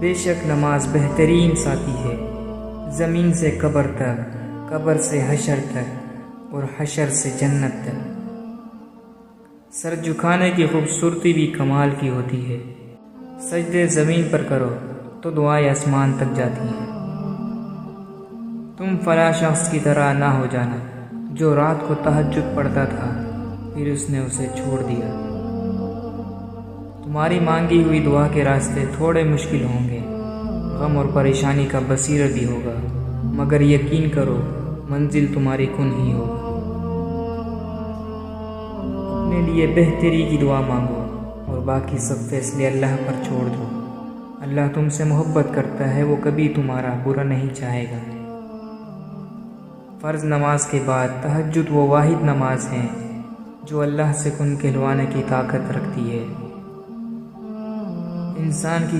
بے شک نماز بہترین ساتھی ہے، زمین سے قبر تک، قبر سے حشر تک اور حشر سے جنت تک۔ سر جھکانے کی خوبصورتی بھی کمال کی ہوتی ہے، سجدے زمین پر کرو تو دعائیں آسمان تک جاتی ہیں۔ تم فلاں شخص کی طرح نہ ہو جانا جو رات کو تہجد پڑھتا تھا پھر اس نے اسے چھوڑ دیا۔ تمہاری مانگی ہوئی دعا کے راستے تھوڑے مشکل ہوں گے، غم اور پریشانی کا بصیرت بھی ہوگا، مگر یقین کرو منزل تمہاری کن ہی ہوگا۔ اپنے لیے بہتری کی دعا مانگو اور باقی سب فیصلے اللہ پر چھوڑ دو۔ اللہ تم سے محبت کرتا ہے، وہ کبھی تمہارا برا نہیں چاہے گا۔ فرض نماز کے بعد تہجد وہ واحد نماز ہے جو اللہ سے کن کہلوانے کی طاقت رکھتی ہے۔ انسان کی